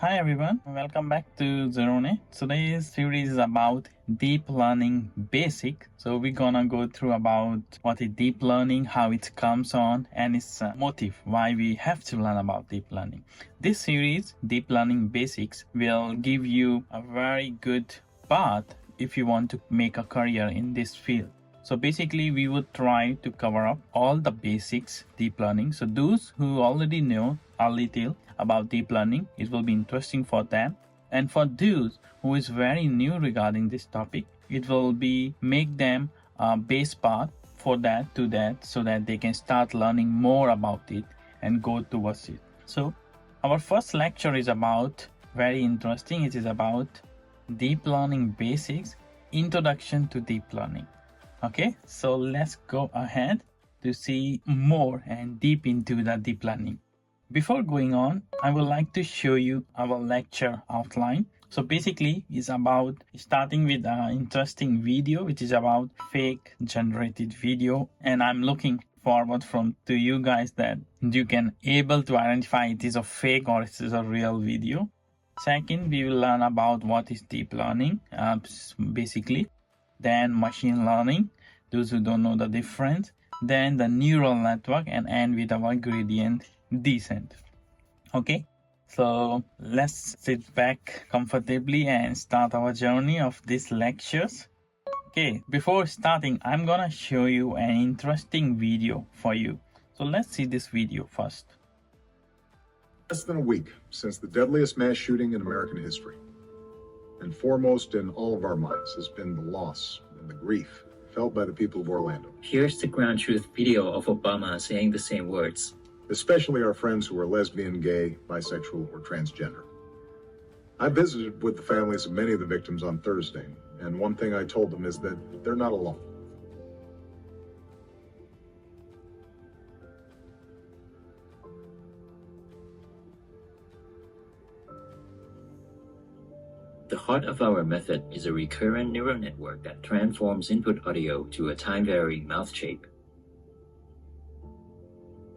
Hi everyone, welcome back to Zeroney. Today's series is about deep learning basic. So we're gonna go through about what is deep learning, how it comes on, and its motive, why we have to learn about deep learning. This series, Deep Learning Basics, will give you a very good path if you want to make a career in this field. So basically we would try to cover up all the basics deep learning. So those who already know a little about deep learning, it will be interesting for them. And for those who is very new regarding this topic, it will be make them a base path for that so that they can start learning more about it and go towards it. So our first lecture is about very interesting. It is about deep learning basics, introduction to deep learning. Okay, so let's go ahead to see more and deep into the deep learning. Before going on, I would like to show you our lecture outline. So basically, it's about starting with an interesting video, which is about fake generated video. And I'm looking forward to you guys that you can able to identify it is a fake or it is a real video. Second, we will learn about what is deep learning, basically. Then machine learning, those who don't know the difference. Then the neural network, and end with our gradient descent. Okay, so let's sit back comfortably and start our journey of these lectures. Okay, before starting, I'm gonna show you an interesting video for you. So let's see this video first. Less than a week since the deadliest mass shooting in American history. And foremost in all of our minds has been the loss and the grief felt by the people of Orlando. Here's the ground truth video of Obama saying the same words. Especially our friends who are lesbian, gay, bisexual, or transgender. I visited with the families of many of the victims on Thursday, and one thing I told them is that they're not alone. The heart of our method is a recurrent neural network that transforms input audio to a time-varying mouth shape.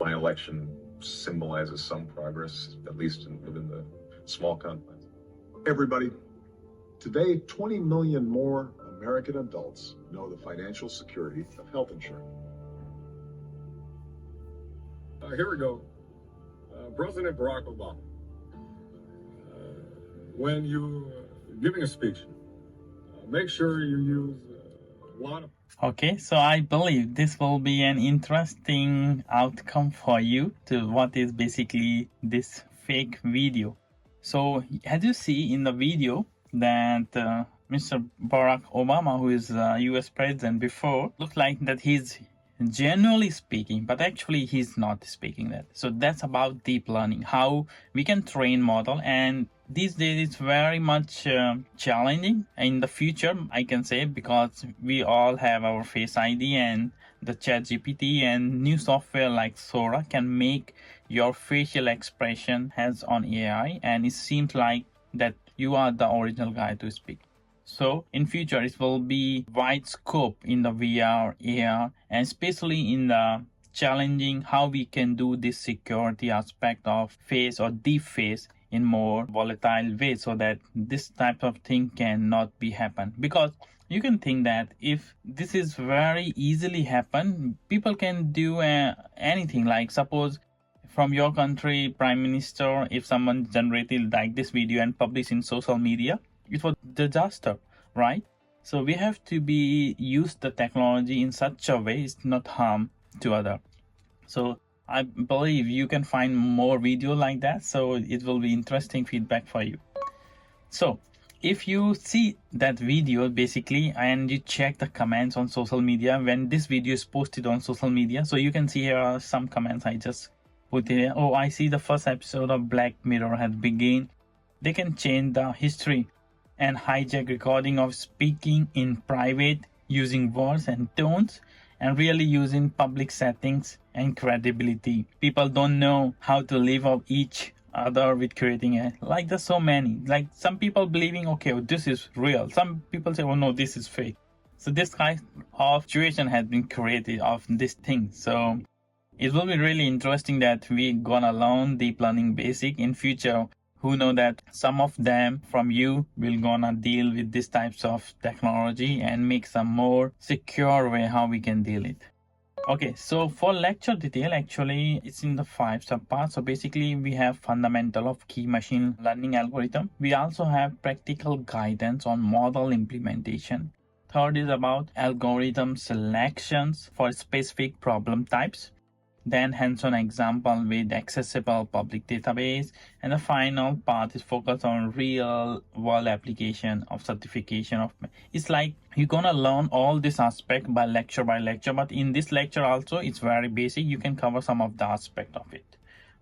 My election symbolizes some progress, at least within the small confines. Everybody, today 20 million more American adults know the financial security of health insurance. Here we go. President Barack Obama. When you giving a speech, make sure you use a lot of... Okay, so I believe this will be an interesting outcome for you to what is basically this fake video. So as you see in the video that Mr. Barack Obama, who is US president before, looked like that he's genuinely speaking, but actually he's not speaking that. So that's about deep learning, how we can train model, and these days it's very much challenging. In the future, I can say, because we all have our Face ID and the ChatGPT and new software like Sora can make your facial expression as on AI, and it seems like that you are the original guy to speak. So in future, it will be wide scope in the VR, AR, and especially in the challenging how we can do this security aspect of face or deep face in more volatile way, so that this type of thing cannot be happen. Because you can think that if this is very easily happen, people can do anything. Like suppose from your country prime minister, if someone generated like this video and publish in social media, it was disaster, right? So we have to use the technology in such a way it's not harm to other. So I believe you can find more video like that, so it will be interesting feedback for you. So if you see that video basically and you check the comments on social media when this video is posted on social media, so you can see here are some comments I just put here. Oh, I see the first episode of Black Mirror has begun. They can change the history and hijack recording of speaking in private using words and tones and really using public settings and credibility. People don't know how to live up each other with creating a, like there's so many, like some people believing, okay, well, this is real. Some people say, oh no, this is fake. So this kind of situation has been created of this thing. So it will be really interesting that we gonna learn deep learning basic in future. who know that some of them from you will gonna deal with these types of technology and make some more secure way how we can deal it. Okay, so for lecture detail, actually it's in the 5 subparts. So basically we have fundamental of key machine learning algorithm. We also have practical guidance on model implementation. Third is about algorithm selections for specific problem types. Then hands-on example with accessible public database. And the final part is focused on real world application of certification of. It's like you're gonna learn all this aspect by lecture, but in this lecture also it's very basic. You can cover some of the aspect of it.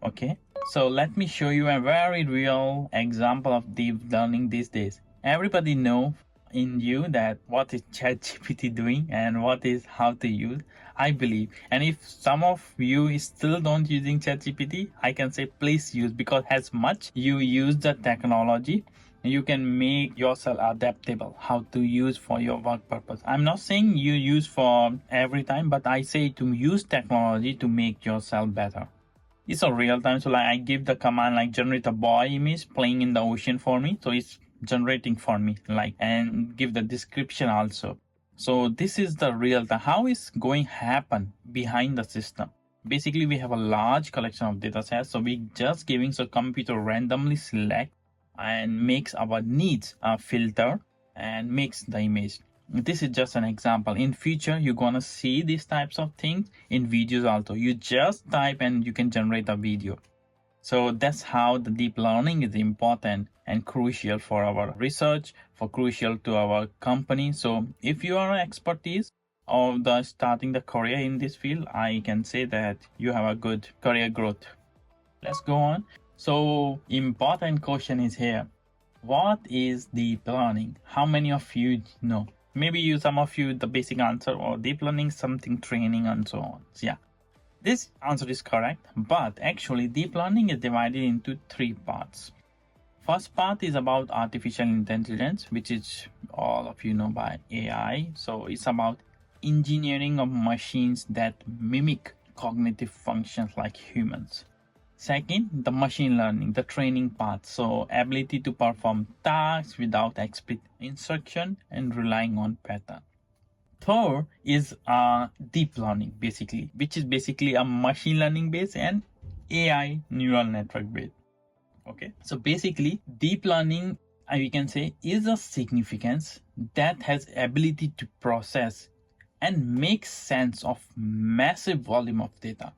Okay, so let me show you a very real example of deep learning these days. Everybody know in you that what is ChatGPT doing and what is how to use, I believe. And if some of you still don't using ChatGPT, I can say please use, because as much you use the technology, you can make yourself adaptable how to use for your work purpose. I'm not saying you use for every time, but I say to use technology to make yourself better. It's a real time. So like I give the command like generate a boy image playing in the ocean for me. So it's generating for me, like, and give the description also. So this is the real time how is going happen behind the system. Basically we have a large collection of data sets, so we just giving so computer randomly select and makes our needs a filter and makes the image. This is just an example. In future you're gonna see these types of things in videos also. You just type and you can generate a video. So that's how the deep learning is important and crucial for our research, for crucial to our company. So if you are an expertise of the starting the career in this field, I can say that you have a good career growth. Let's go on. So important question is here. What is deep learning? How many of you know? Maybe some of you the basic answer, or deep learning something training and so on. So yeah. This answer is correct, but actually deep learning is divided into 3 parts. First part is about artificial intelligence, which is all of you know by AI. So it's about engineering of machines that mimic cognitive functions like humans. Second, the machine learning, the training part. So ability to perform tasks without explicit instruction and relying on pattern. Third is deep learning, basically, which is basically a machine learning based and AI neural network based. Okay, so basically deep learning, we can say, is a significance that has ability to process and make sense of massive volume of data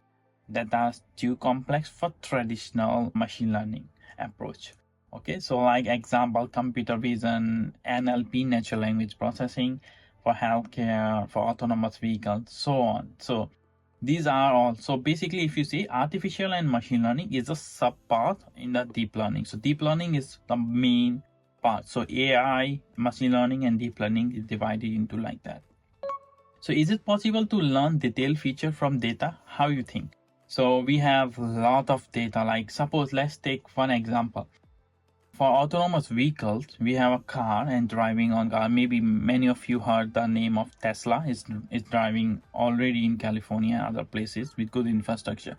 that are too complex for traditional machine learning approach. Okay, so like example, computer vision, NLP, natural language processing, for healthcare, for autonomous vehicles, so on. So these are all. So basically if you see, artificial and machine learning is a sub part in the deep learning. So deep learning is the main part. So AI, machine learning and deep learning is divided into like that. So is it possible to learn detailed feature from data? How you think? So we have a lot of data, like suppose let's take one example. For autonomous vehicles, we have a car and driving on car. Maybe many of you heard the name of Tesla is driving already in California and other places with good infrastructure.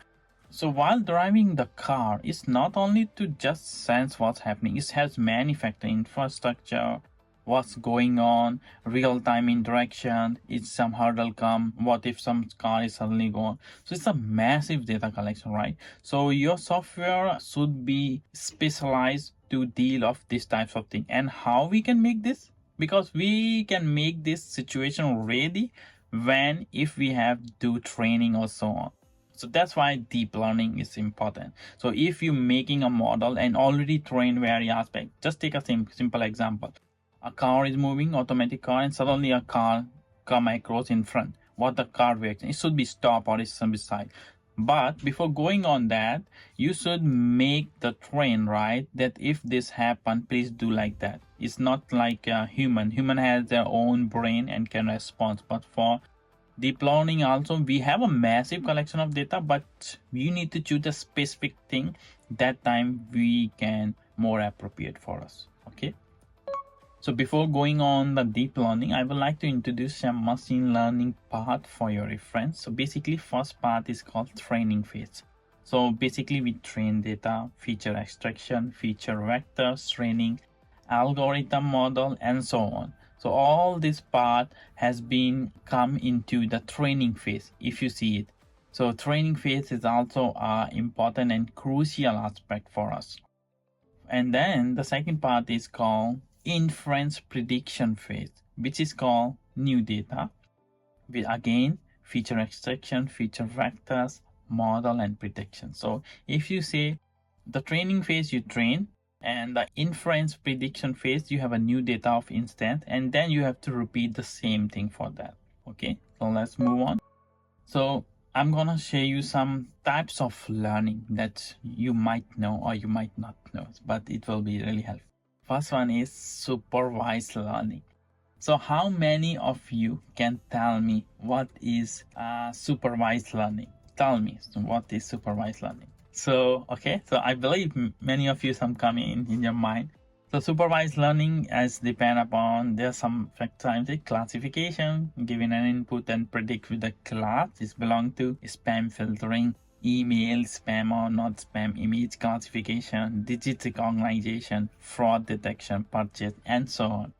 So while driving the car, it's not only to just sense what's happening. It has many factor infrastructure, what's going on, real-time interaction, if some hurdle come, what if some car is suddenly gone. So it's a massive data collection, right? So your software should be specialized to deal of these types of things. And how we can make this? Because we can make this situation ready when if we have do training or so on. So that's why deep learning is important. So if you're making a model and already trained various aspects, just take a simple example. A car is moving, automatic car, and suddenly a car come across in front. What the car reaction? It should be stop or it should be side. But before going on that, you should make the train, right? That if this happen, please do like that. It's not like a human. Human has their own brain and can respond. But for deep learning also, we have a massive collection of data, but you need to choose a specific thing. That time we can more appropriate for us. Okay. So before going on the deep learning, I would like to introduce some machine learning part for your reference. So basically first part is called training phase. So basically we train data, feature extraction, feature vectors, training, algorithm model, and so on. So all this part has been come into the training phase, if you see it. So training phase is also an important and crucial aspect for us. And then the second part is called inference prediction phase, which is called new data. With again feature extraction, feature vectors, model, and prediction. So if you say the training phase you train, and the inference prediction phase you have a new data of instant, and then you have to repeat the same thing for that. Okay, so let's move on. So I'm gonna show you some types of learning that you might know or you might not know, but it will be really helpful. First one is supervised learning. So how many of you can tell me what is supervised learning? Tell me what is supervised learning. So, okay, so I believe many of you some coming in your mind. So supervised learning as depend upon, there's some factors like classification, giving an input and predict with the class is belong to, spam filtering, email, spam or not spam, image classification, digit recognition, fraud detection, purchase, and so on.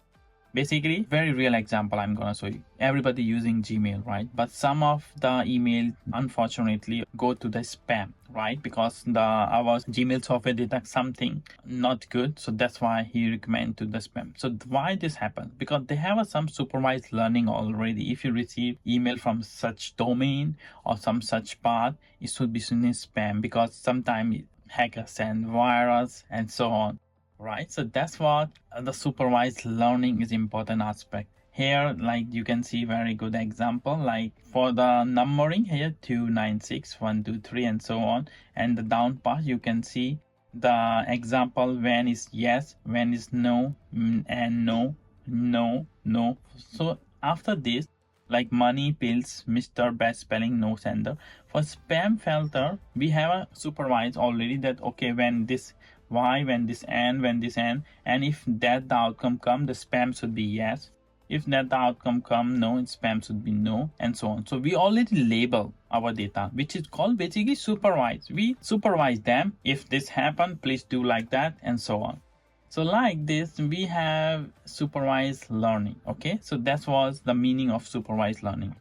Basically, very real example I'm gonna show you. Everybody using Gmail, right? But some of the email unfortunately go to the spam, right? Because our Gmail software detects something not good, so that's why he recommend to the spam. So why this happens? Because they have some supervised learning already. If you receive email from such domain or some such path, it should be seen as spam, because sometimes hackers send virus and so on. Right, so that's what the supervised learning is important aspect here. Like you can see very good example, like for the numbering here 2 9 6 1 2 3 and so on, and the down part you can see the example when is yes, when is no, and no, no, no. So after this, like money, pills, Mr. Best Spelling, no sender. For spam filter we have a supervised already that okay, when this y, when this n, when this n, and if that the outcome come, the spam should be yes. If that the outcome come no, spam should be no, and so on. So we already label our data, which is called basically supervised. We supervise them. If this happen, please do like that, and so on. So like this, we have supervised learning. Okay, so that was the meaning of supervised learning.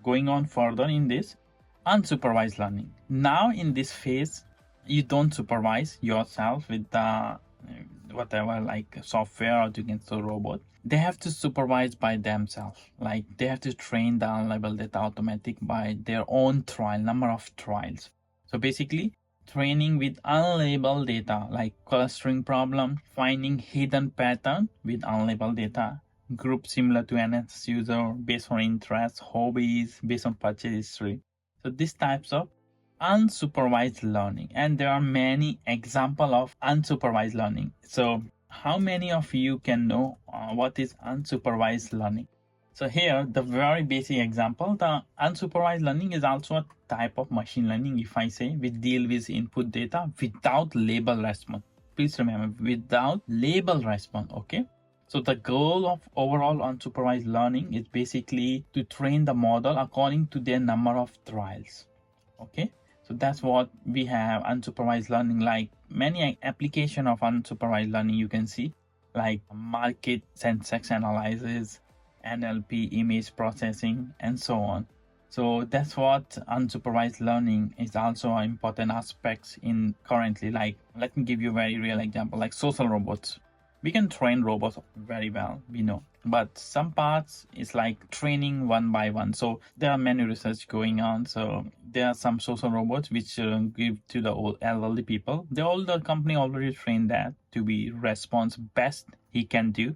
Going on further in this, unsupervised learning. Now in this phase, you don't supervise yourself with the whatever, like software or you can say robot. They have to supervise by themselves. Like they have to train the unlabeled data automatic by their own trial, number of trials. So basically training with unlabeled data, like clustering problem, finding hidden pattern with unlabeled data, group similar to an user based on interests, hobbies, based on purchase history. So these types of unsupervised learning, and there are many examples of unsupervised learning. So how many of you can know what is unsupervised learning? So here the very basic example, the unsupervised learning is also a type of machine learning. If I say we deal with input data without label response, please remember, without label response. Okay, so the goal of overall unsupervised learning is basically to train the model according to their number of trials. Okay, so that's what we have unsupervised learning. Like many application of unsupervised learning you can see, like market syntax analysis, NLP, image processing, and so on. So that's what unsupervised learning is also an important aspects in currently. Like let me give you a very real example, like social robots. We can train robots very well, we know, but some parts is like training one by one. So there are many research going on. So there are some social robots which give to the old elderly people. The older company already trained that to be response best he can do.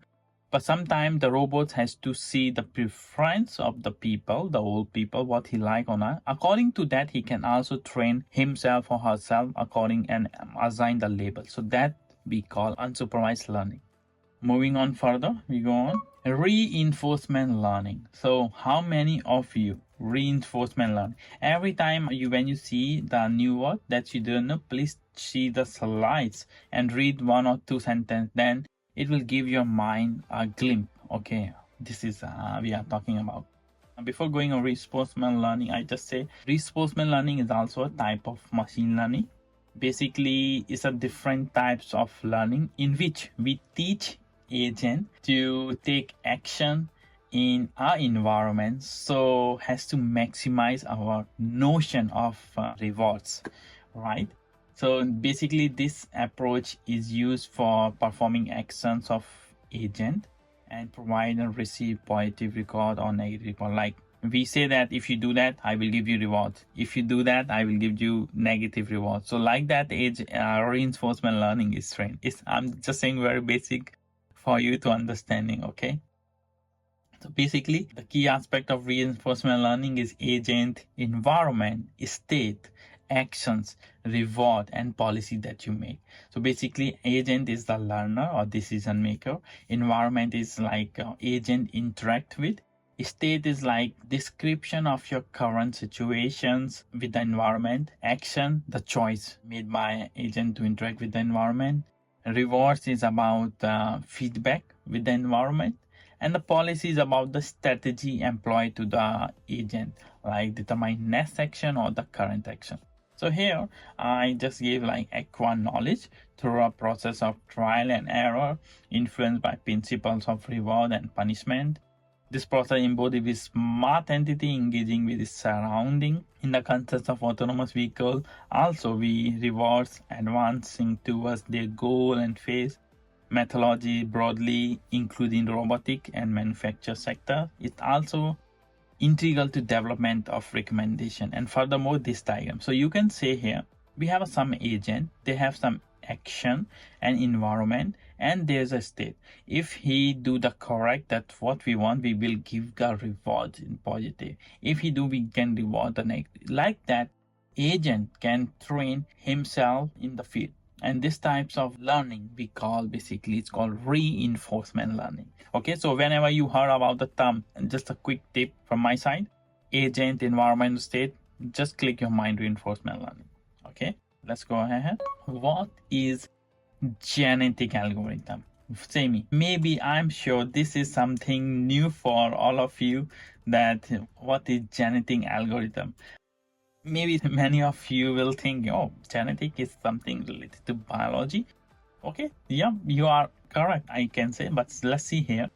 But sometimes the robot has to see the preference of the people, the old people, what he like or not. According to that, he can also train himself or herself according and assign the label. So that we call unsupervised learning. Moving on further, we go on reinforcement learning. So how many of you reinforcement learning? Every time when you see the new word that you don't know, please see the slides and read 1 or 2 sentences. Then it will give your mind a glimpse. Okay, this is we are talking about. Before going on reinforcement learning, I just say reinforcement learning is also a type of machine learning. Basically, it's a different types of learning in which we teach agent to take action in our environment, so has to maximize our notion of rewards, right? So basically this approach is used for performing actions of agent and provide and receive positive record or negative record. Like we say that if you do that, I will give you reward. If you do that, I will give you negative reward. So like that reinforcement learning is trained. I'm just saying very basic for you to understanding, okay? So basically, the key aspect of reinforcement learning is agent, environment, state, actions, reward, and policy that you make. So basically, agent is the learner or decision maker. Environment is like agent interact with. State is like description of your current situations with the environment. Action, the choice made by agent to interact with the environment. Rewards is about feedback with the environment. And the policy is about the strategy employed to the agent, like determine next action or the current action. So here I just gave like acquire knowledge through a process of trial and error influenced by principles of reward and punishment. This process embodies with smart entity engaging with its surrounding. In the context of autonomous vehicle, also we rewards advancing towards their goal and phase. Methodology broadly including robotic and manufacture sector is also integral to development of recommendation. And furthermore, this diagram, so you can say here we have some agent, they have some action and environment, and there's a state. If he do the correct, that's what we want, we will give the reward in positive. If he do, we can reward the negative. Like that, agent can train himself in the field. And this types of learning we call, basically it's called reinforcement learning. Okay, so whenever you heard about the term, just a quick tip from my side, agent, environment, state, just click your mind reinforcement learning. Okay, let's go ahead. What is genetic algorithm? Say me, maybe I'm sure this is something new for all of you, that what is genetic algorithm. Maybe many of you will think, oh, genetic is something related to biology. Okay, yeah, you are correct, I can say, but let's see here.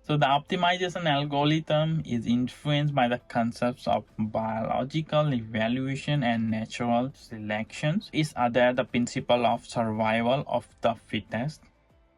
So the optimization algorithm is influenced by the concepts of biological evaluation and natural selections. Is other the principle of survival of the fittest.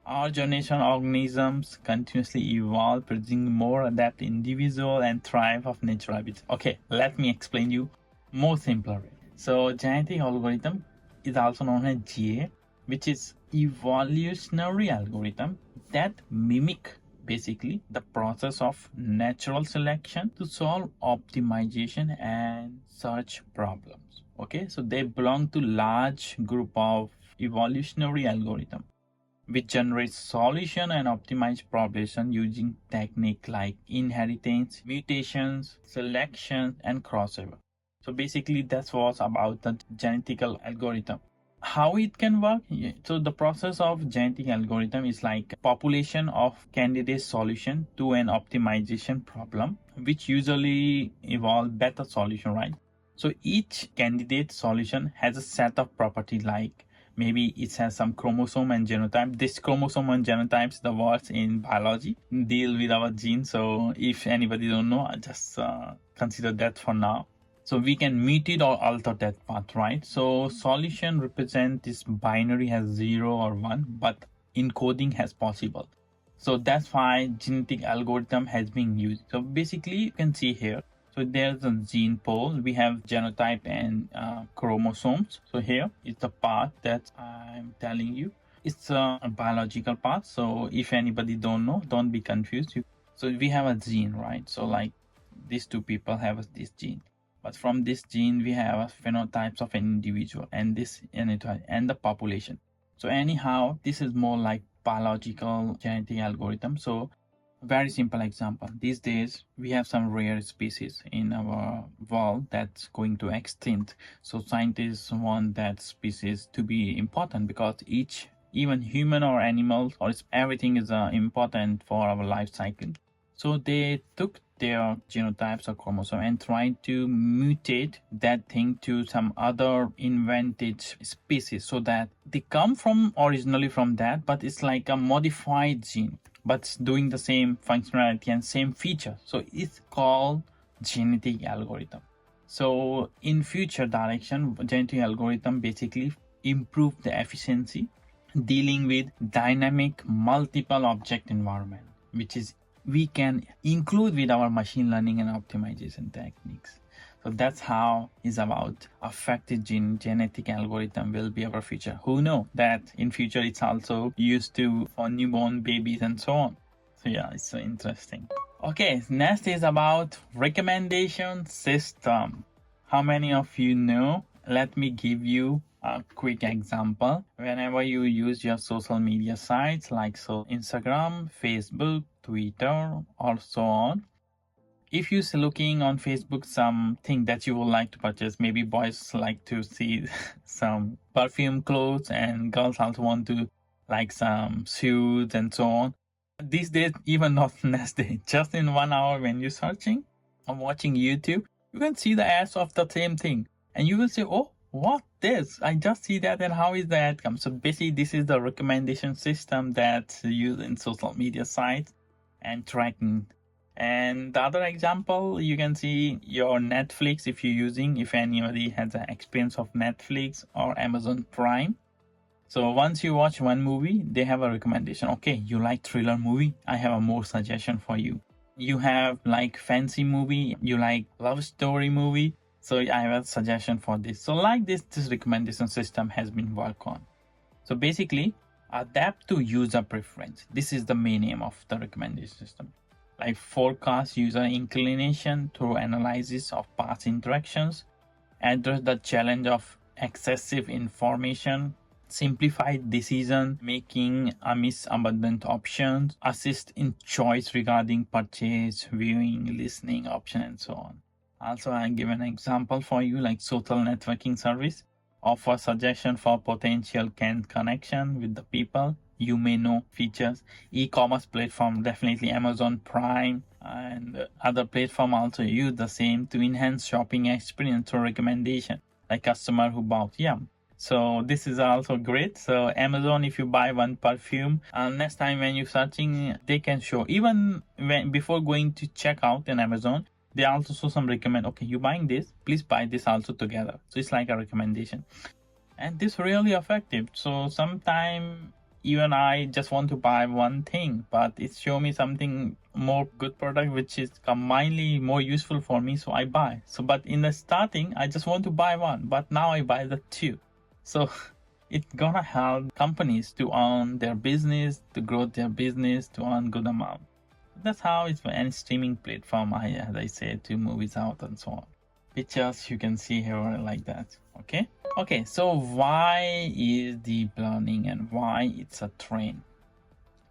Our generation organisms continuously evolve, producing more adept individual and thrive of natural habits. Okay, let me explain you more simpler way. So genetic algorithm is also known as GA, which is evolutionary algorithm that mimic basically the process of natural selection to solve optimization and search problems. Okay, so they belong to large group of evolutionary algorithm which generates solution and optimize population using technique like inheritance, mutations, selection, and crossover. So basically that's what's about the genetic algorithm. How it can work? So the process of genetic algorithm is like population of candidate solution to an optimization problem, which usually evolve better solution, right? So each candidate solution has a set of property, like maybe it has some chromosome and genotype. This chromosome and genotypes, the words in biology deal with our genes. So if anybody don't know, just consider that for now. So we can mutate or alter that path, right? So solution represent this binary has 0 or 1, but encoding has possible. So that's why genetic algorithm has been used. So basically you can see here, so there's a gene pool, we have genotype and chromosomes. So here is the path that I'm telling you. It's a biological path. So if anybody don't know, don't be confused. So we have a gene, right? So like these two people have this gene. But from this gene, we have phenotypes of an individual and this and the population. So anyhow, this is more like biological genetic algorithm. So very simple example. These days, we have some rare species in our world that's going to extinct. So scientists want that species to be important because even human or animals or everything is important for our life cycle. So they took their genotypes or chromosome and try to mutate that thing to some other invented species, so that they come from originally from that, but it's like a modified gene, but it's doing the same functionality and same feature. So it's called genetic algorithm. So in future direction, genetic algorithm basically improve the efficiency dealing with dynamic multiple object environment, which is we can include with our machine learning and optimization techniques. So that's how is about affected genetic algorithm will be our future. Who know that in future it's also used to for newborn babies and so on. So yeah, it's so interesting. Okay, next is about recommendation system. How many of you know? Let me give you a quick example. Whenever you use your social media sites like Instagram, Facebook, Twitter, or so on, if you're looking on Facebook something that you would like to purchase, maybe boys like to see some perfume clothes and girls also want to like some shoes and so on. These days, even not next day, just in 1 hour when you're searching or watching YouTube, you can see the ads of the same thing and you will say, oh, what this? I just see that, and how is the outcome? So basically this is the recommendation system that's used in social media sites and tracking. And the other example, you can see your Netflix if you're using, if anybody has an experience of Netflix or Amazon Prime. So once you watch one movie, they have a recommendation. Okay, you like thriller movie? I have a more suggestion for you. You have like fancy movie, you like love story movie. So I have a suggestion for this. So like this recommendation system has been worked on. So basically, adapt to user preference. This is the main aim of the recommendation system. Like forecast user inclination through analysis of past interactions, address the challenge of excessive information, simplify decision making amidst abundant options, assist in choice regarding purchase, viewing, listening option, and so on. Also, I give an example for you, like social networking service offer suggestion for potential connection with the people you may know features. E-commerce platform, definitely Amazon Prime and other platform also use the same to enhance shopping experience through recommendation, like customer who bought. Yeah. So this is also great. So Amazon, if you buy one perfume, next time when you're searching, they can show, even when before going to check out in Amazon, they also show some recommend, okay, you buying this, please buy this also together. So it's like a recommendation. And this really effective. So sometime even I just want to buy one thing, but it show me something more good product, which is combinedly more useful for me. So I buy. So, but in the starting, I just want to buy one, but now I buy the two. So it's gonna help companies to earn their business, to grow their business, to earn good amount. That's how it's for any streaming platform, as I said, to movies out and so on. Pictures you can see here like that. Okay, so why is deep learning and why it's a trend?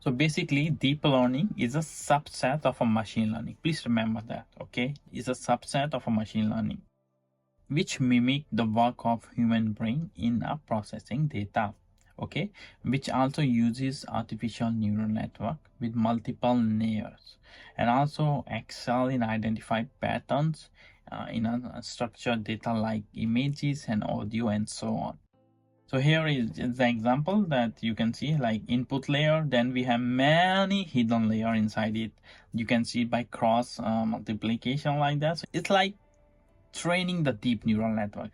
So basically, deep learning is a subset of a machine learning. Please remember that, okay? It's a subset of a machine learning, which mimic the work of human brain in a processing data. Okay, which also uses artificial neural network with multiple layers and also excel in identify patterns in unstructured data like images and audio and so on. So here is the example that you can see, like input layer, then we have many hidden layer inside it. You can see by cross multiplication like that. So it's like training the deep neural network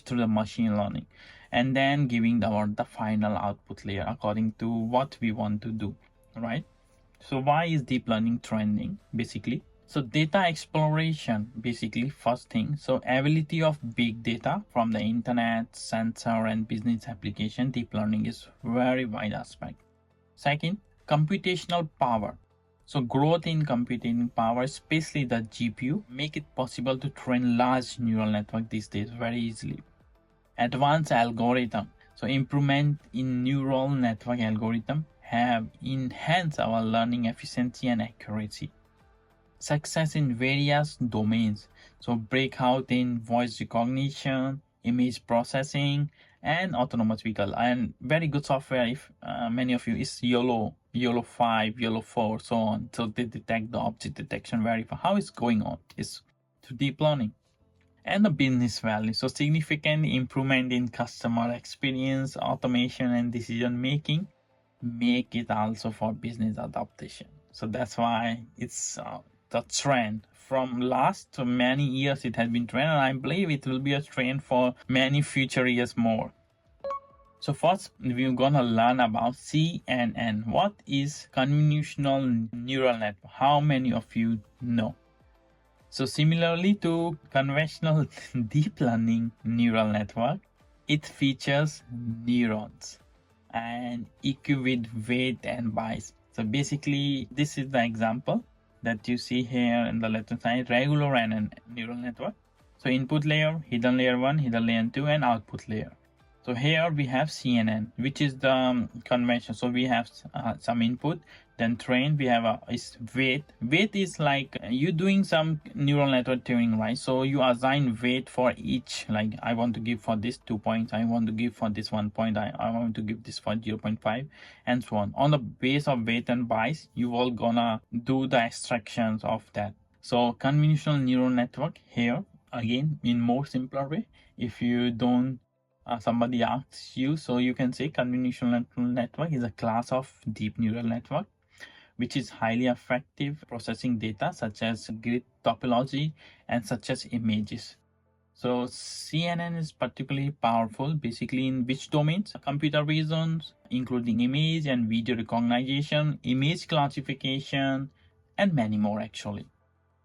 through the machine learning, and then giving the final output layer according to what we want to do, right? So why is deep learning trending? Basically, so data exploration, basically first thing. So ability of big data from the internet, sensor and business application, deep learning is very wide aspect. Second, computational power. So growth in computing power, especially the GPU, make it possible to train large neural network these days very easily. Advanced algorithm. So improvement in neural network algorithm have enhanced our learning efficiency and accuracy. Success in various domains. So breakout in voice recognition, image processing, and autonomous vehicle. And very good software, if many of you, is YOLO 5, YOLO 4, so on. So they detect the object detection very fast. How it's going on is to deep learning. And the business value, so significant improvement in customer experience, automation, and decision making make it also for business adaptation. So that's why it's the trend from last many years. It has been trend, and I believe it will be a trend for many future years more. So first, we're gonna learn about CNN. What is convolutional neural network? How many of you know? So similarly to conventional deep learning neural network, it features neurons and equipped with weight and bias. So basically, this is the example that you see here in the left side, regular RNN neural network. So input layer, hidden layer 1, hidden layer 2, and output layer. So here we have CNN, which is the convention. So we have some input, then train, we have is weight. Weight is like you doing some neural network tuning, right? So you assign weight for each, like I want to give for this 2 points, I want to give for this 1 point, I want to give this for 0.5, and so on. On the base of weight and bias, you all gonna do the extractions of that. So convolutional neural network here, again, in more simpler way, if you don't somebody asks you, so you can say convolutional neural network is a class of deep neural network which is highly effective processing data such as grid topology and such as images. So CNN is particularly powerful basically in which domains? Computer vision, including image and video recognition, image classification, and many more actually.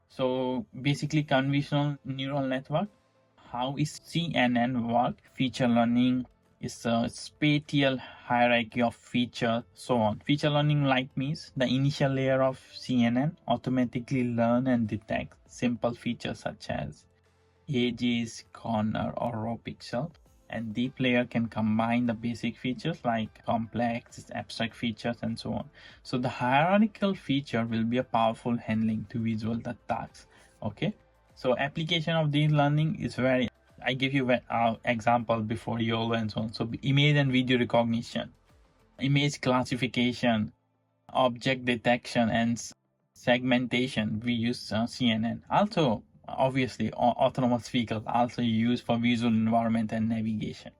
So basically convolutional neural network, how is CNN work? Feature learning is a spatial hierarchy of features, so on. Feature learning like means the initial layer of CNN automatically learn and detect simple features such as edges, corner, or row pixel. And deep layer can combine the basic features like complex, abstract features, and so on. So the hierarchical feature will be a powerful handling to visual the tasks. Okay. So application of deep learning is very, I give you an example before YOLO and so on. So image and video recognition, image classification, object detection, and segmentation, we use CNN. Also, obviously, autonomous vehicles also used for visual environment and navigation.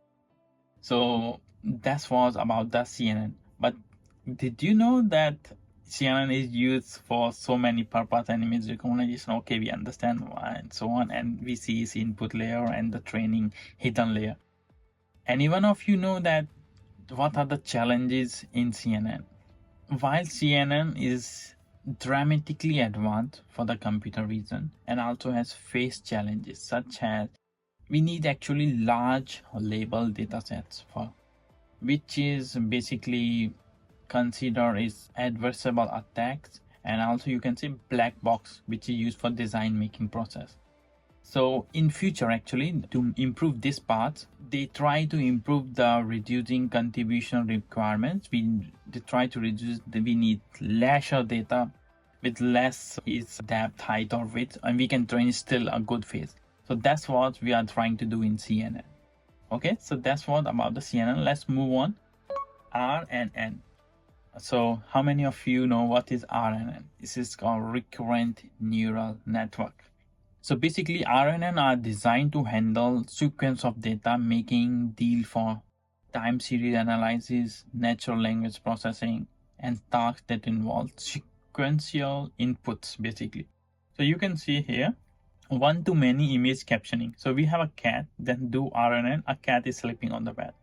So that was about the CNN. But did you know that CNN is used for so many purposes and image recognition? Okay, we understand why and so on, and we see its input layer and the training hidden layer. Any one of you know that what are the challenges in CNN? While CNN is dramatically advanced for the computer vision and also has faced challenges such as we need actually large label datasets for, which is basically considered is adversarial attacks, and also you can say black box, which is used for design making process. So in future, actually, to improve this part, they try to improve the reducing contribution requirements. They try to reduce we need lesser data with less its depth, height, or width, and we can train still a good phase. So that's what we are trying to do in CNN. Okay, so that's what about the CNN. Let's move on. RNN. So how many of you know what is RNN? This is called recurrent neural network. So basically RNN are designed to handle sequence of data, making deal for time series analysis, natural language processing, and tasks that involve sequential inputs basically. So you can see here one-to-many image captioning. So we have a cat, then do RNN, a cat is sleeping on the bed.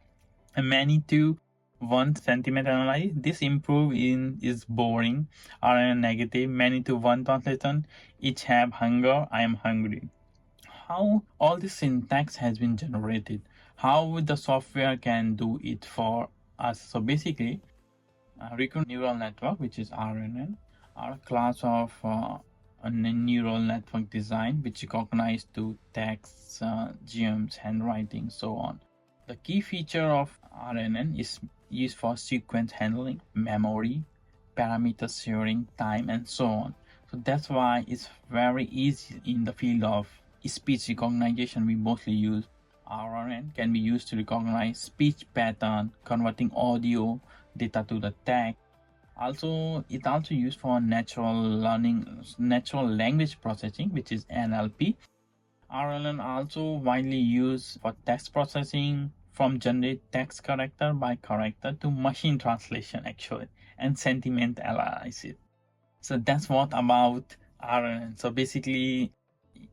And many-to-one sentiment analysis, this improve in is boring. RNN negative, many-to-one translation, each have hunger, I am hungry. How all this syntax has been generated, how the software can do it for us. So basically recurrent neural network, which is RNN, are a class of a neural network design which recognize to text, gems, handwriting, so on. The key feature of RNN is used for sequence handling, memory, parameter sharing, time, and so on. So that's why it's very easy in the field of speech recognition. We mostly use RNN can be used to recognize speech pattern, converting audio data to the text. It also used for natural language processing, which is NLP. RNN also widely used for text processing, from generate text character by character to machine translation actually, and sentiment analysis. So that's what about RNN. So basically,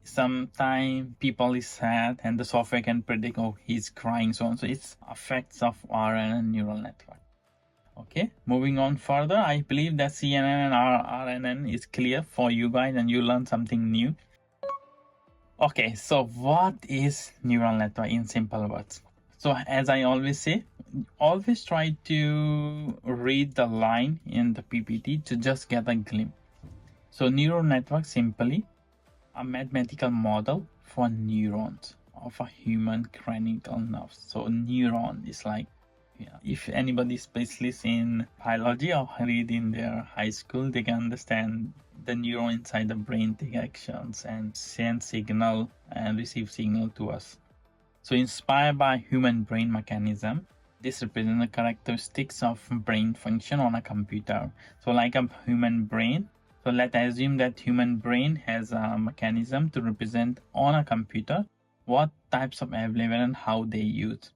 sometimes people is sad and the software can predict, oh, he's crying, so on. So it's effects of RNN neural network. Okay, moving on further, I believe that CNN and RNN is clear for you guys and you learn something new. Okay, so what is neural network in simple words? So as I always say, always try to read the line in the PPT to just get a glimpse. So neural network simply a mathematical model for neurons of a human cranial nerve. So neuron is like, if anybody specialist in biology or read in their high school, they can understand the neuron inside the brain take actions and send signal and receive signal to us. So inspired by human brain mechanism, this represents the characteristics of brain function on a computer. So like a human brain, so let's assume that human brain has a mechanism to represent on a computer what types of available and how they use,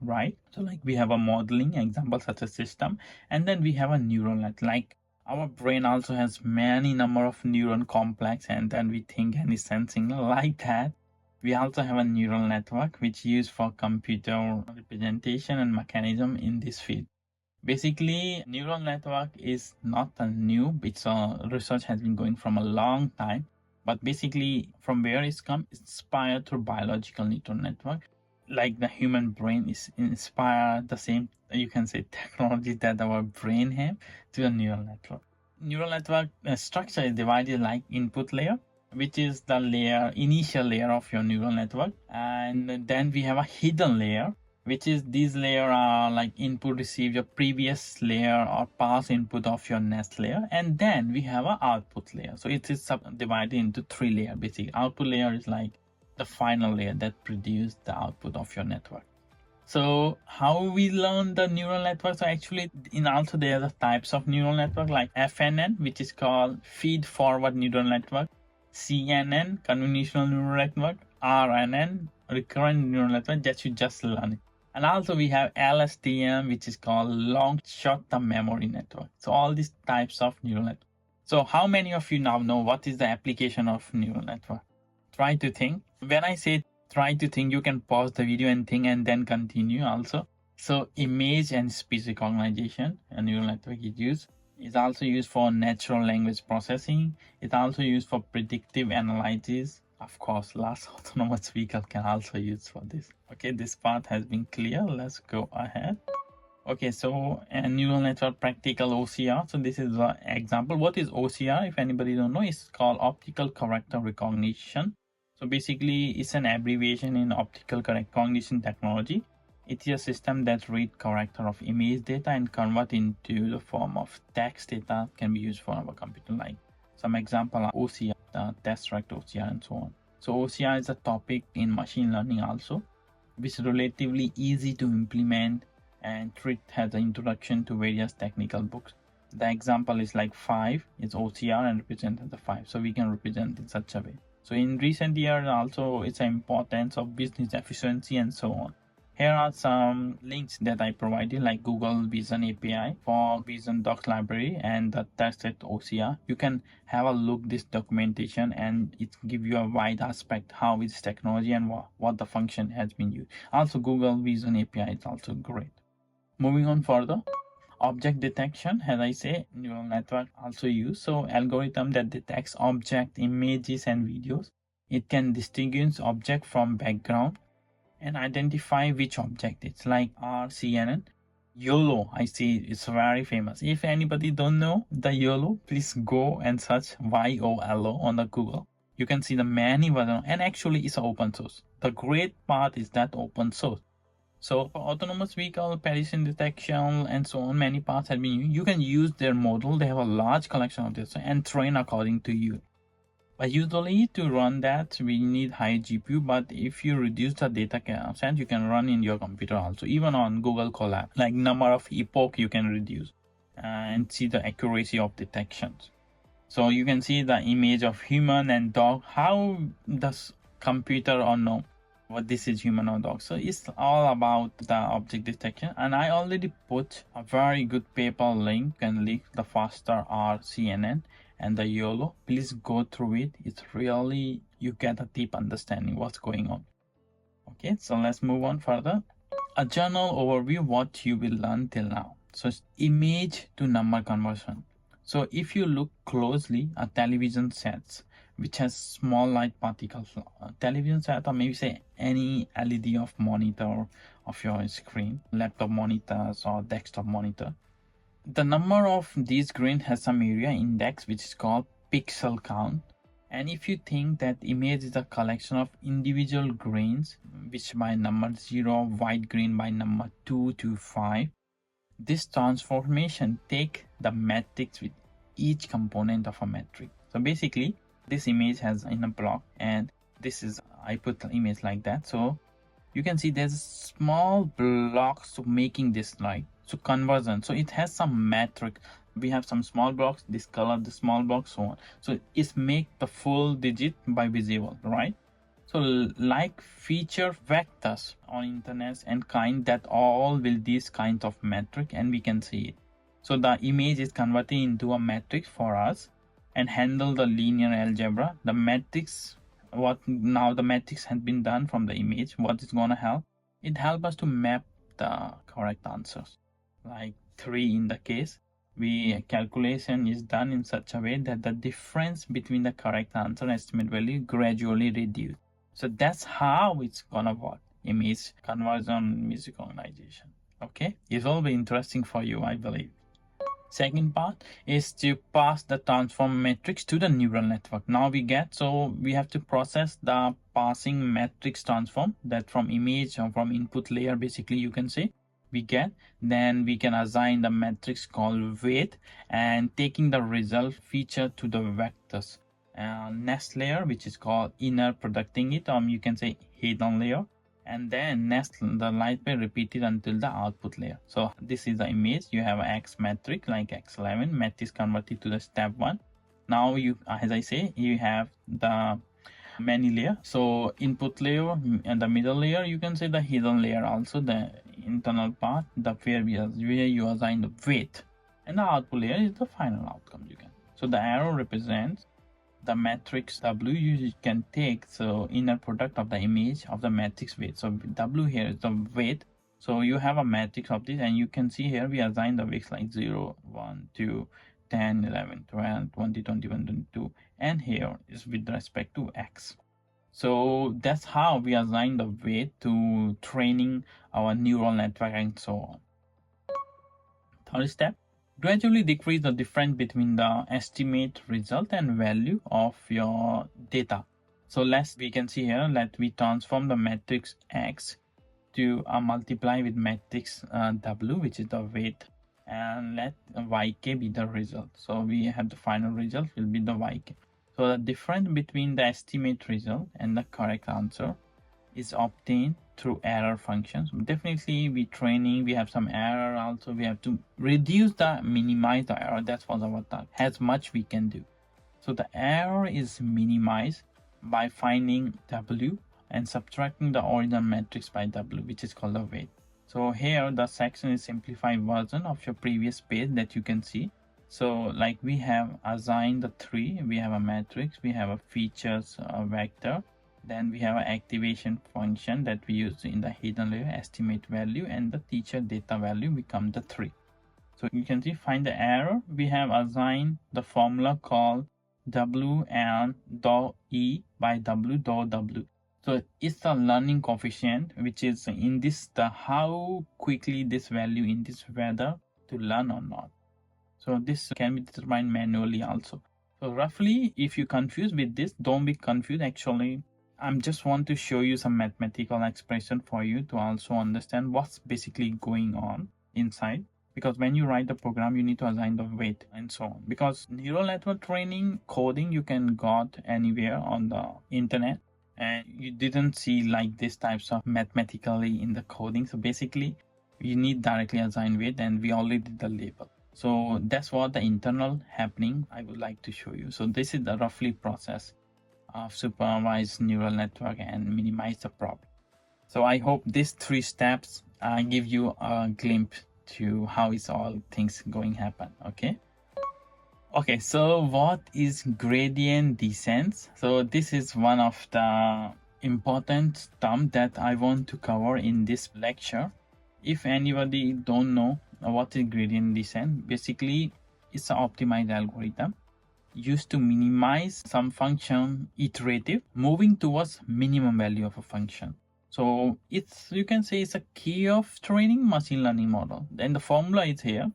right? So like we have a modeling example such as system, and then we have a neural net. Like our brain also has many number of neuron complex, and then we think and is sensing like that. We also have a neural network which used for computer representation and mechanism in this field. Basically, neural network is not a new, it's research has been going from a long time, but basically from where it's come, it's inspired through biological neural network. Like the human brain is inspired the same, you can say, technology that our brain have to a neural network. Neural network structure is divided like input layer, which is the initial layer of your neural network, and then we have a hidden layer, which is these layer are like input receive your previous layer or past input of your next layer, and then we have an output layer. So it is divided into 3 layers. Basically, output layer is like the final layer that produce the output of your network. So how we learn the neural network? So actually in also there are the types of neural network like FNN, which is called feed forward neural network, CNN, convolutional neural network, RNN, recurrent neural network that you just learned. And also we have LSTM, which is called long short-term memory network. So all these types of neural network. So how many of you now know what is the application of neural network? Try to think. When I say try to think, you can pause the video and think and then continue also. So image and speech recognition, a neural network is used. It's also used for natural language processing. It's also used for predictive analysis. Of course, large autonomous vehicle can also use for this. Okay, this part has been clear. Let's go ahead. Okay, so a neural network practical OCR. So this is an example. What is OCR? If anybody don't know, it's called optical character recognition. So basically, it's an abbreviation in optical recognition technology. It is a system that reads character of image data and convert into the form of text data, can be used for our computer. Like some example are OCR, test rect OCR, and so on. So OCR is a topic in machine learning also, which is relatively easy to implement, and it has an introduction to various technical books. The example is like 5 is OCR and represented the 5. So we can represent in such a way. So in recent years also, it's an importance of business efficiency and so on. Here are some links that I provided, like Google Vision API for Vision Docs library and the tested OCR. You can have a look this documentation, and it give you a wide aspect how this technology and what the function has been used. Also, Google Vision API is also great. Moving on further, object detection, as I say, neural network also used. So algorithm that detects object, images, and videos. It can distinguish object from background and identify which object it's like CNN. YOLO, I see it's very famous. If anybody don't know the YOLO, please go and search YOLO on the Google. You can see the many versions, and actually it's open source. The great part is that open source. So for autonomous vehicle, pedestrian detection, and so on, many parts have been used. You can use their model. They have a large collection of this and train according to you. But usually to run that, we need high GPU, but if you reduce the data set, you can run in your computer also, even on Google Colab, like number of epoch you can reduce and see the accuracy of detections. So you can see the image of human and dog. How does computer or know what this is human or dog? So it's all about the object detection, and I already put a very good paper link and link the faster RNN and the YOLO. Please go through it. It's really, you get a deep understanding what's going on. Okay, so let's move on further. A journal overview, what you will learn till now. So it's image to number conversion. So if you look closely at television sets which has small light particles, television set, or maybe say any LED of monitor of your screen, laptop monitors or desktop monitor, the number of these grains has some area index which is called pixel count. And if you think that image is a collection of individual grains, which by number 0, white grain by number 2 to 5, this transformation take the matrix with each component of a matrix. So basically, this image has in a block, and this is, I put the image like that. So you can see there's small blocks to making this light. So conversion. So it has some matrix. We have some small blocks, this color, the small blocks, so on. So it's make the full digit by visible, right? So like feature vectors on internet and kind that all will this kind of metric, and we can see it. So the image is converted into a matrix for us and handle the linear algebra. The matrix, what now the matrix has been done from the image, what is gonna help? It help us to map the correct answers. Like 3 in the case, calculation is done in such a way that the difference between the correct answer and estimate value gradually reduce. So that's how it's gonna work. Image conversion, image recognition. Okay, it will be interesting for you, I believe. Second part is to pass the transform matrix to the neural network. Now we have to process the passing matrix transform that from image or from input layer, basically you can say we get. Then we can assign the matrix called weight and taking the result feature to the vectors. Next layer, which is called inner producing it, you can say hidden layer, and then next the light way repeated until the output layer. So this is the image. You have X matrix like X11 matrix converted to the step 1. Now you, as I say, you have the many layer. So input layer and the middle layer, you can say the hidden layer also, the internal part, the where you assign the weight, and the output layer is the final outcome you can. So the arrow represents the matrix W you can take, so inner product of the image of the matrix weight. So W here is the weight. So you have a matrix of this, and you can see here we assign the weights like 0, 1, 2, 10, 11, 12, 20, 21, 22, and here is with respect to X. So that's how we assign the weight to training our neural network and so on. Third step, gradually decrease the difference between the estimate result and value of your data. So we can see here that we transform the matrix X to multiply with matrix W, which is the weight, and let YK be the result. So we have the final result will be the YK. So the difference between the estimate result and the correct answer is obtained through error functions. Definitely we have some error also. We have to minimize the error. That's what our task. As much we can do. So the error is minimized by finding W and subtracting the original matrix by W, which is called the weight. So here the section is simplified version of your previous page that you can see. So like we have assigned the 3, we have a matrix, we have a features vector, then we have an activation function that we use in the hidden layer, estimate value, and the teacher data value become the 3. So you can see find the error. We have assigned the formula called W and dou E by W dou W. So it's the learning coefficient, which is in this how quickly this value in this whether to learn or not. So this can be determined manually also. So roughly, if you confused with this, don't be confused. Actually, I'm just want to show you some mathematical expression for you to also understand what's basically going on inside. because when you write the program, you need to assign the weight and so on. Because neural network training coding you can got anywhere on the internet, and you didn't see like this types of mathematically in the coding. So basically you need directly assign weight, and we already did the label. So that's what the internal happening I would like to show you. So this is the roughly process of supervised neural network and minimize the problem. So I hope these 3 steps give you a glimpse to how is all things going happen. Okay, so what is gradient descent? So this is one of the important term that I want to cover in this lecture. If anybody don't know what is gradient descent, basically it's an optimized algorithm used to minimize some function iterative, moving towards minimum value of a function. So you can say it's a key of training machine learning model. Then the formula is here.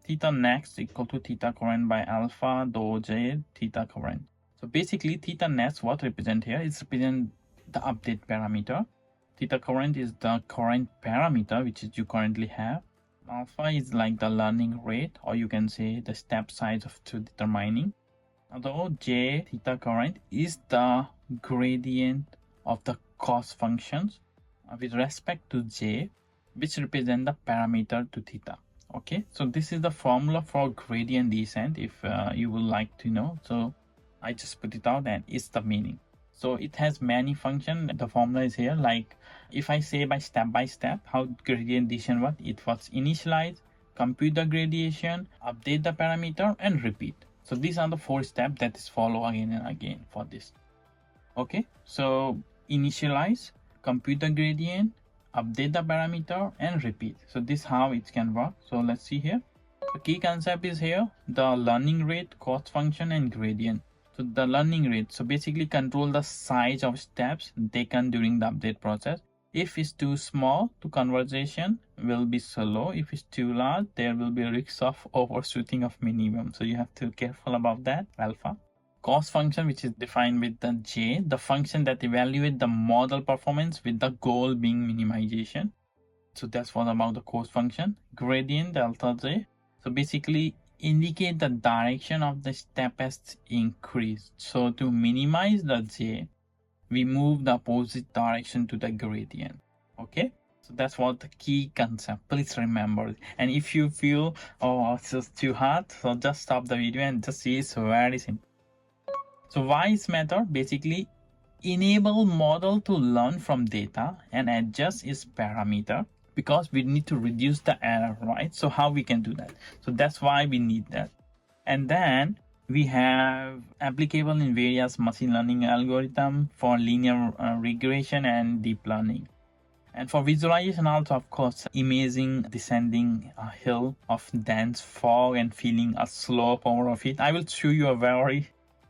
Theta next equal to theta current by alpha dou j theta current. So basically theta next what represent here is represent the update parameter. Theta current is the current parameter which is you currently have. Alpha is like the learning rate, or you can say the step size of to determining. Although j theta current is the gradient of the cost functions with respect to j, which represent the parameter to theta. Okay, so this is the formula for gradient descent if you would like to know. So I just put it out and it's the meaning. So it has many functions. The formula is here. Like if I say by step how gradient descent works, it was initialize, compute the gradation, update the parameter, and repeat. So these are the 4 steps that is follow again and again for this. Okay, so initialize, compute the gradient, update the parameter, and repeat. So this is how it can work. So let's see here. The key concept is here, the learning rate, cost function, and gradient. So the learning rate, so basically control the size of steps taken during the update process. If it's too small, to conversation will be slow. If it's too large, there will be a risk of overshooting of minimum. So you have to be careful about that, alpha. Cost function, which is defined with the j, the function that evaluates the model performance with the goal being minimization. So that's what about the cost function. Gradient, delta j. So basically indicate the direction of the steepest increase. So to minimize the j, we move the opposite direction to the gradient. Okay, so that's what the key concept. Please remember. And if you feel it's just too hard, so just stop the video and just see. It's very simple. So why is matter? Basically enable model to learn from data and adjust its parameter, because we need to reduce the error, right? So how we can do that? So that's why we need that. And then we have applicable in various machine learning algorithm for linear regression and deep learning. And for visualization also, of course, imaging descending a hill of dense fog and feeling a slope over of it. I will show you a very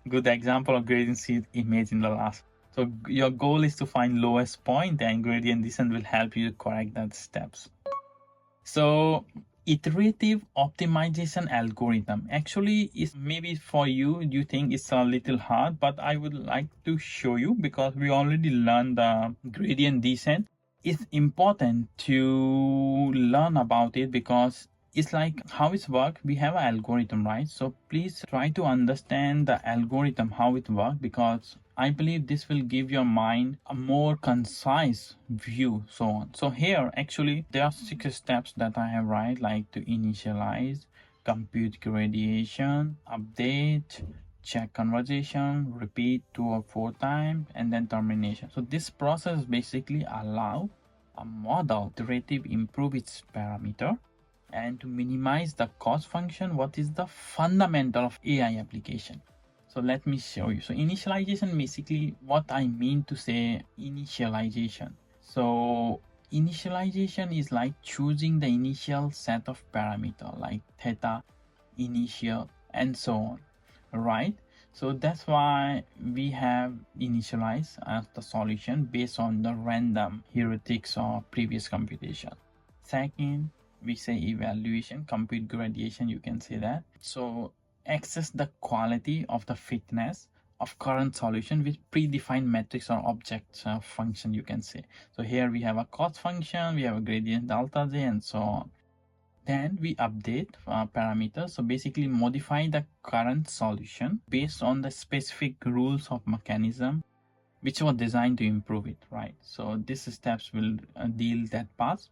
good example of gradient descent image in the last. So your goal is to find lowest point, and gradient descent will help you correct that steps. So iterative optimization algorithm actually is maybe for you think it's a little hard, but I would like to show you because we already learned the gradient descent. It's important to learn about it because it's like how it works. We have an algorithm, right? So please try to understand the algorithm, how it works, because I believe this will give your mind a more concise view, so on. So here actually there are 6 steps that I have, right? Like to initialize, compute gradation, update, check conversation, repeat 2 or 4 times, and then termination. So this process basically allow a model iterative improve its parameter and to minimize the cost function, what is the fundamental of AI application. So let me show you. So initialization, basically what I mean to say initialization. So initialization is like choosing the initial set of parameter like theta, initial, and so on, right? So that's why we have initialize as the solution based on the random heuristics or previous computation. Second, we say evaluation, compute gradation, you can say that. So access the quality of the fitness of current solution with predefined metrics or objects function, you can say. So here we have a cost function, we have a gradient delta j, and so on. Then we update parameters. So basically modify the current solution based on the specific rules of mechanism which were designed to improve it, right? So these steps will deal that part.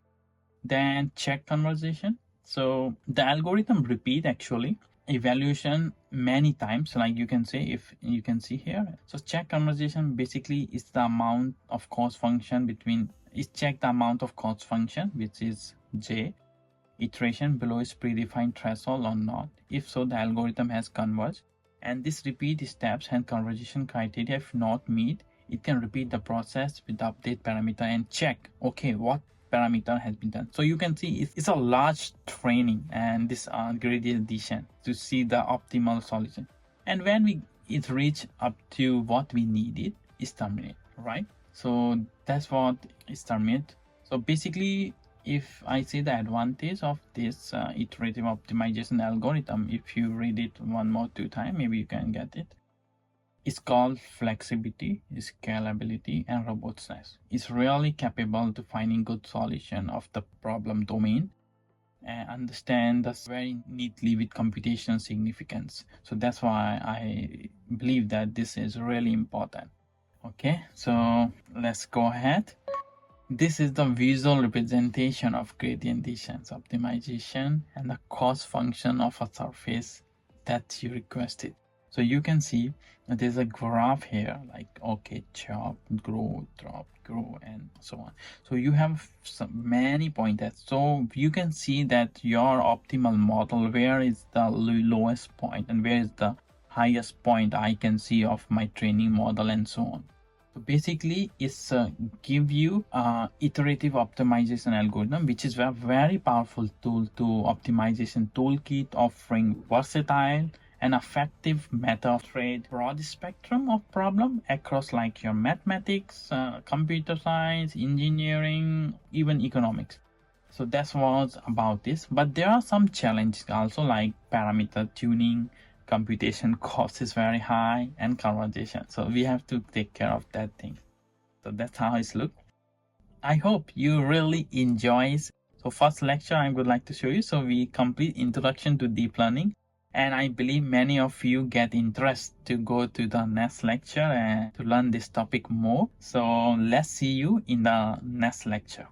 Then check conversation. So the algorithm repeat actually evaluation many times, like you can say, if you can see here. So check conversation basically is the amount of cost function between, is check the amount of cost function, which is J, iteration below its predefined threshold or not. If so, the algorithm has converged. And this repeat steps and conversion criteria, if not meet, it can repeat the process with the update parameter and check, okay, what parameter has been done. So you can see it's a large training and this gradient addition to see the optimal solution. And when it reach up to what we needed, is terminate, right? So that's what is terminate. So basically, if I say the advantage of this iterative optimization algorithm, if you read it one more two times, maybe you can get it. It's called flexibility, scalability, and robustness. It's really capable to finding good solution of the problem domain and understand this very neatly with computational significance. So that's why I believe that this is really important. Okay, so let's go ahead. This is the visual representation of gradient descent optimization and the cost function of a surface that you requested. So you can see there's a graph here, like, okay, chop, grow, drop, grow, and so on. So you have many pointers. So you can see that your optimal model, where is the lowest point and where is the highest point I can see of my training model and so on. So basically it's give you iterative optimization algorithm, which is a very powerful tool to optimization toolkit, offering versatile and effective method of trade broad spectrum of problem across like your mathematics, computer science, engineering, even economics. So that's what's about this. But there are some challenges also, like parameter tuning, computation cost is very high, and conversation. So we have to take care of that thing. So that's how it's look. I hope you really enjoy. So first lecture I would like to show you. So we complete introduction to deep learning. And I believe many of you get interest to go to the next lecture and to learn this topic more. So let's see you in the next lecture.